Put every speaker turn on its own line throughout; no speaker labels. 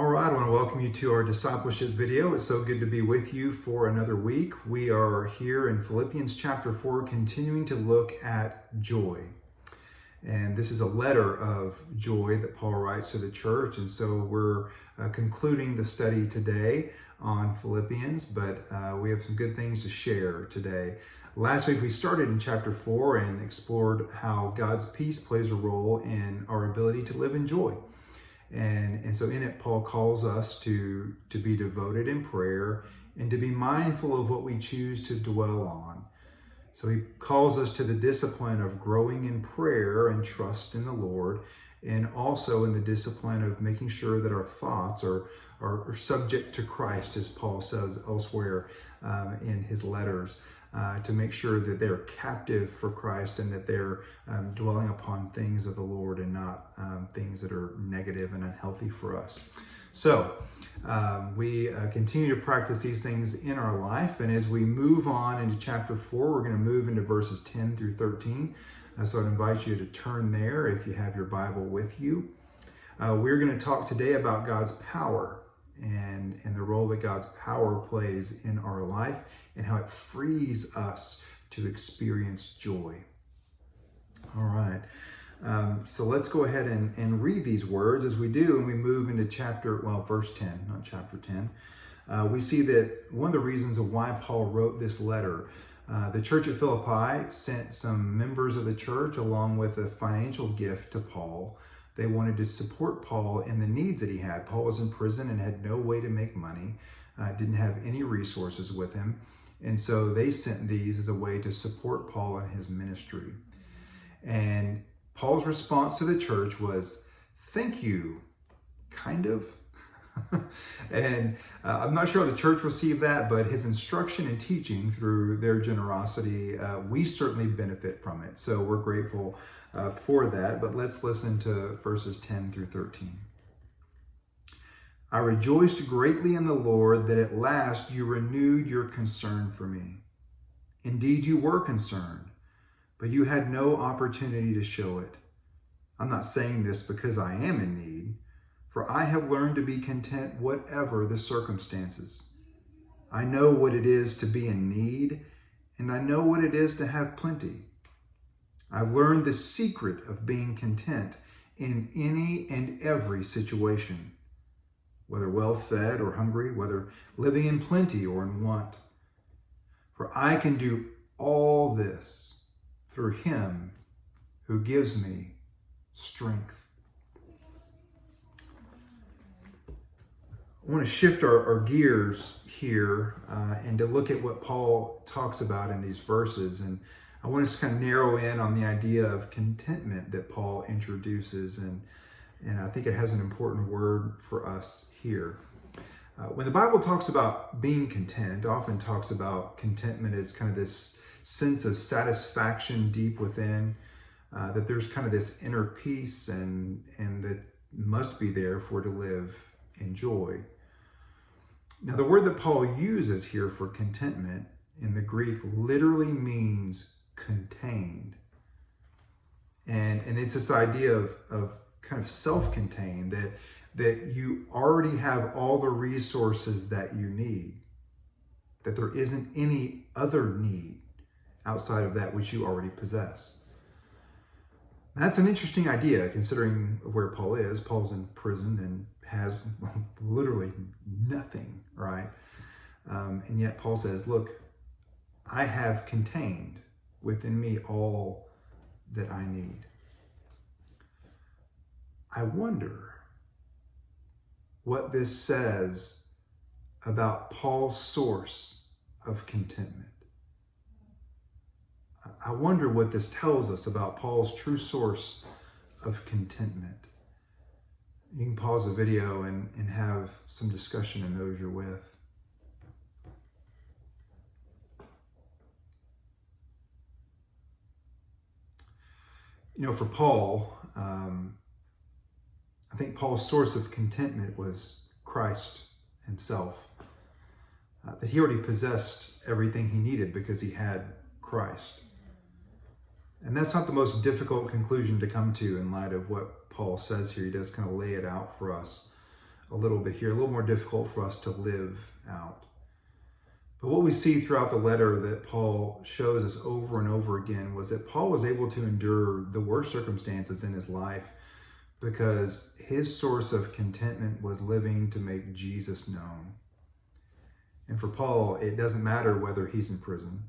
All right, I want to welcome you to our discipleship video. It's so good to be with you for another week. We are here in Philippians chapter 4, continuing to look at joy. And this is a letter of joy that Paul writes to the church. And so we're concluding the study today on Philippians, but we have some good things to share today. Last week we started in chapter 4 and explored how God's peace plays a role in our ability to live in joy. And so in it, Paul calls us to be devoted in prayer and to be mindful of what we choose to dwell on. So he calls us to the discipline of growing in prayer and trust in the Lord, and also in the discipline of making sure that our thoughts are subject to Christ, as Paul says elsewhere in his letters. To make sure that they're captive for Christ and that they're dwelling upon things of the Lord and not things that are negative and unhealthy for us. So we continue to practice these things in our life. And as we move on into chapter 4, we're going to move into verses 10 through 13. So I'd invite you to turn there if you have your Bible with you. We're going to talk today about God's power and the role that God's power plays in our life and how it frees us to experience joy. All right. So let's go ahead and read these words. As we do, and we move into verse 10, not chapter 10. We see that one of the reasons of why Paul wrote this letter, the church at Philippi sent some members of the church along with a financial gift to Paul. They wanted to support Paul in the needs that he had. Paul was in prison and had no way to make money, didn't have any resources with him. And so they sent these as a way to support Paul in his ministry. And Paul's response to the church was, "Thank you, kind of." And I'm not sure how the church received that, but his instruction and teaching through their generosity, we certainly benefit from it. So we're grateful for that. But let's listen to verses 10 through 13. "I rejoiced greatly in the Lord that at last you renewed your concern for me. Indeed, you were concerned, but you had no opportunity to show it. I'm not saying this because I am in need, for I have learned to be content whatever the circumstances. I know what it is to be in need, and I know what it is to have plenty. I've learned the secret of being content in any and every situation, whether well-fed or hungry, whether living in plenty or in want. For I can do all this through him who gives me strength." I want to shift our gears here and to look at what Paul talks about in these verses. And I want us to kind of narrow in on the idea of contentment that Paul introduces. And I think it has an important word for us here. When the Bible talks about being content, it often talks about contentment as kind of this sense of satisfaction deep within, that there's kind of this inner peace and that must be there for to live in joy. Now, the word that Paul uses here for contentment in the Greek literally means contained. And it's this idea of kind of self-contained, that you already have all the resources that you need, that there isn't any other need outside of that which you already possess. That's an interesting idea considering where Paul is. Paul's in prison and has literally nothing, right? And yet Paul says, look, I have contained within me all that I need. I wonder what this says about Paul's source of contentment. I wonder what this tells us about Paul's true source of contentment. You can pause the video and have some discussion in those you're with. You know, for Paul, I think Paul's source of contentment was Christ himself. That he already possessed everything he needed because he had Christ. And that's not the most difficult conclusion to come to in light of what Paul says here. He does kind of lay it out for us a little bit here, a little more difficult for us to live out. But what we see throughout the letter that Paul shows us over and over again was that Paul was able to endure the worst circumstances in his life because his source of contentment was living to make Jesus known. And for Paul, it doesn't matter whether he's in prison.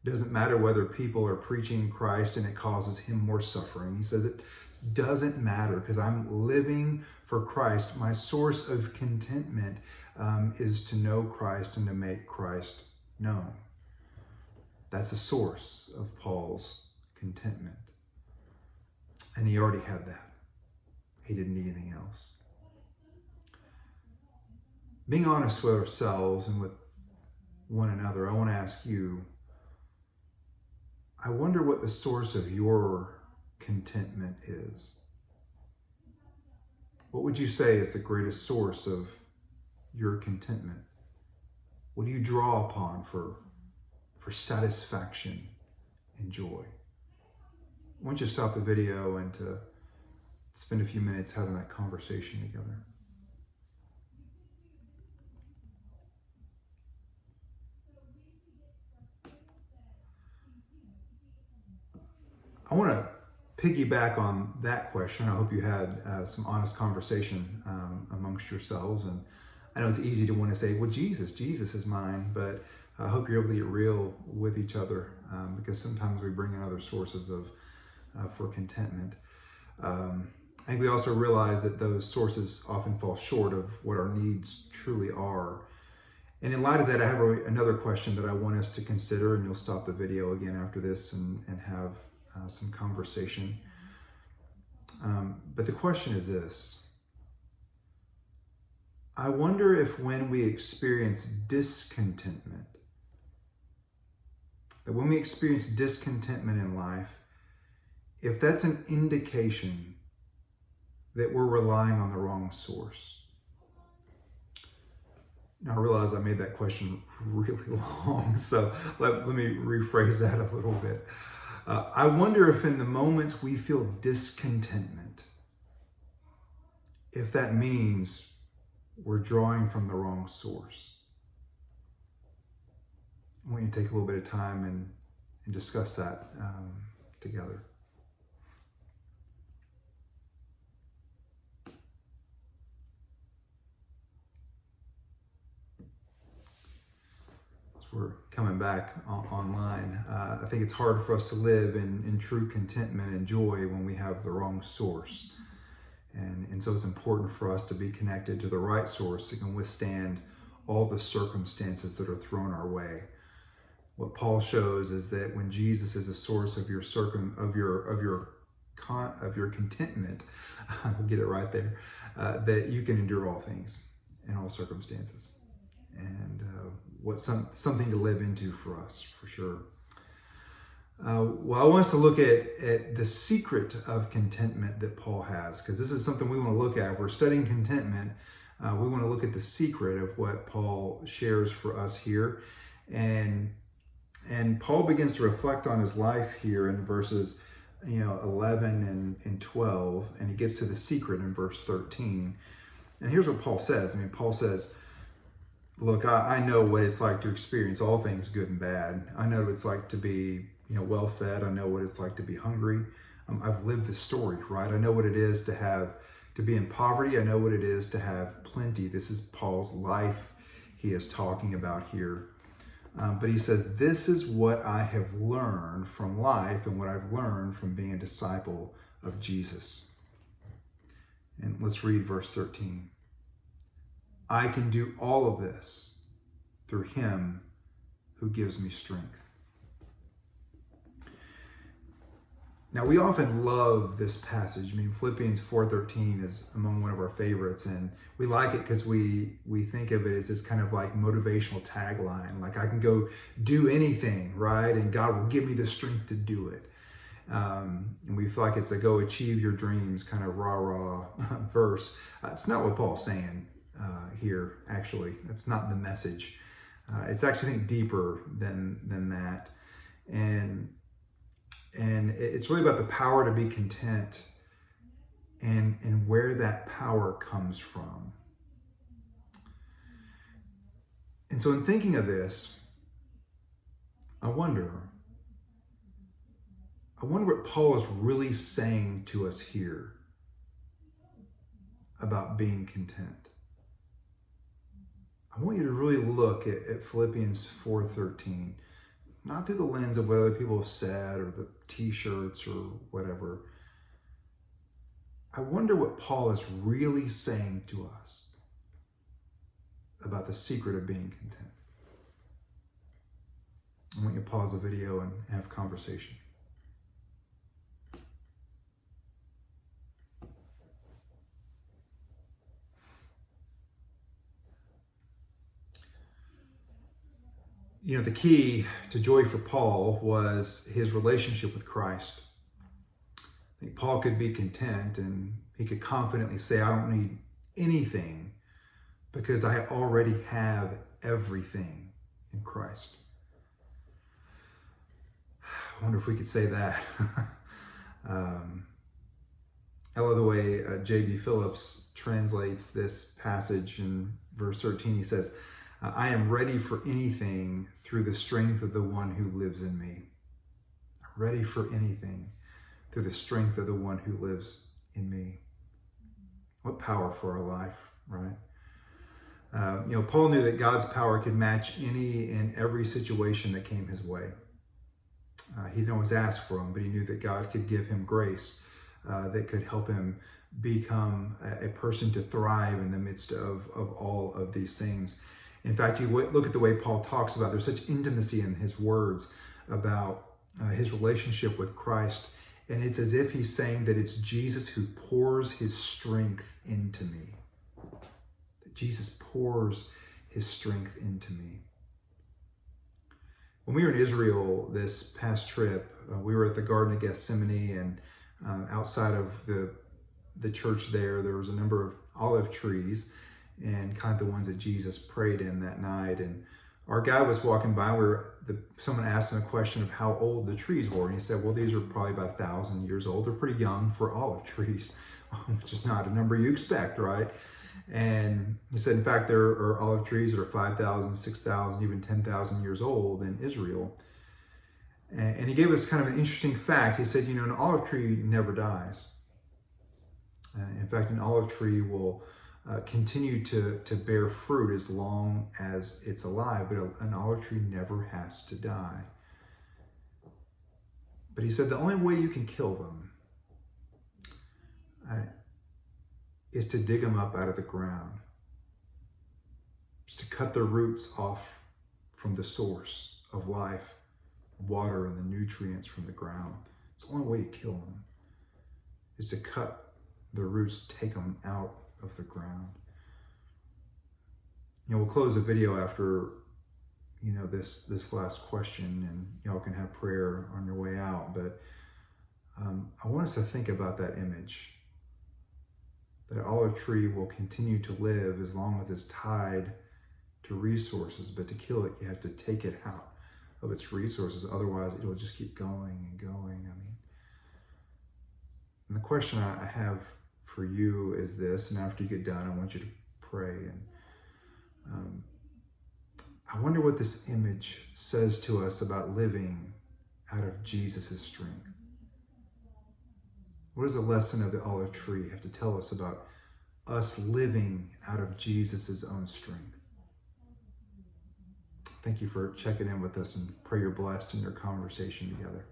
It doesn't matter whether people are preaching Christ and it causes him more suffering. He says it doesn't matter because I'm living for Christ. My source of contentment is to know Christ and to make Christ known. That's the source of Paul's contentment. And he already had that. He didn't need anything else. Being honest with ourselves and with one another, I want to ask you, I wonder what the source of your contentment is. What would you say is the greatest source of your contentment? What do you draw upon for satisfaction and joy? I want you to stop the video and to spend a few minutes having that conversation together. I want to piggyback on that question. I hope you had some honest conversation amongst yourselves. And I know it's easy to want to say, well, Jesus is mine. But I hope you're able to get real with each other because sometimes we bring in other sources for contentment. I think we also realize that those sources often fall short of what our needs truly are. And in light of that, I have another question that I want us to consider, and you'll stop the video again after this and have some conversation. But the question is this. I wonder if when we experience discontentment, that when we experience discontentment in life, if that's an indication that we're relying on the wrong source. Now I realize I made that question really long, so let me rephrase that a little bit. I wonder if in the moments we feel discontentment, if that means we're drawing from the wrong source. I want you to take a little bit of time and discuss that together. We're coming back online. I think it's hard for us to live in true contentment and joy when we have the wrong source. And so it's important for us to be connected to the right source that can withstand all the circumstances that are thrown our way. What Paul shows is that when Jesus is a source of your contentment, we'll get it right there, that you can endure all things in all circumstances. And something to live into for us, for sure. Well, I want us to look at the secret of contentment that Paul has, because this is something we want to look at. If we're studying contentment, we want to look at the secret of what Paul shares for us here. And Paul begins to reflect on his life here in verses 11 and 12, and he gets to the secret in verse 13. And here's what Paul says. Paul says, look, I know what it's like to experience all things good and bad. I know what it's like to be, well-fed. I know what it's like to be hungry. I've lived this story, right? I know what it is to be in poverty. I know what it is to have plenty. This is Paul's life he is talking about here. But he says, this is what I have learned from life and what I've learned from being a disciple of Jesus. And let's read verse 13. I can do all of this through him who gives me strength. Now, we often love this passage. Philippians 4:13 is among one of our favorites, and we like it because we think of it as this kind of like motivational tagline, like I can go do anything, right? And God will give me the strength to do it. And we feel like it's a go achieve your dreams kind of rah-rah verse. It's not what Paul's saying here, actually. That's not the message. It's actually, I think, deeper than that. And it's really about the power to be content and where that power comes from. And so in thinking of this, I wonder what Paul is really saying to us here about being content. I want you to really look at Philippians 4:13, not through the lens of what other people have said or the t-shirts or whatever. I wonder what Paul is really saying to us about the secret of being content. I want you to pause the video and have conversation. You know, the key to joy for Paul was his relationship with Christ. I think Paul could be content and he could confidently say, I don't need anything because I already have everything in Christ. I wonder if we could say that. I love the way J.B. Phillips translates this passage in verse 13. He says, I am ready for anything through the strength of the one who lives in me. Ready for anything through the strength of the one who lives in me. What power for our life, right? Paul knew that God's power could match any and every situation that came his way. He didn't always ask for them, but he knew that God could give him grace that could help him become a person to thrive in the midst of all of these things. In fact, you look at the way Paul talks about, there's such intimacy in his words about his relationship with Christ. And it's as if he's saying that it's Jesus who pours his strength into me. That Jesus pours his strength into me. When we were in Israel this past trip, we were at the Garden of Gethsemane, and outside of the church there was a number of olive trees, and kind of the ones that Jesus prayed in that night. And our guy was walking by, someone asked him a question of how old the trees were, and he said, well, these are probably about 1,000 years old. They're pretty young for olive trees, which is not a number you expect, right? And he said, in fact, there are olive trees that are 5,000, 6,000, even 10,000 years old in Israel. And he gave us kind of an interesting fact. He said, an olive tree never dies. In fact, an olive tree will continue to bear fruit as long as it's alive, but an olive tree never has to die. But he said the only way you can kill them is to dig them up out of the ground. It's to cut their roots off from the source of life, water and the nutrients from the ground. It's the only way you kill them is to cut the roots, take them out of the ground. We'll close the video after this last question, and y'all can have prayer on your way out. But I want us to think about that image. That olive tree will continue to live as long as it's tied to resources, but to kill it, you have to take it out of its resources. Otherwise, it'll just keep going and going. And the question I have for you is this, and after you get done, I want you to pray. And I wonder what this image says to us about living out of Jesus' strength. What does the lesson of the olive tree have to tell us about us living out of Jesus' own strength? Thank you for checking in with us, and pray you're blessed in your conversation together.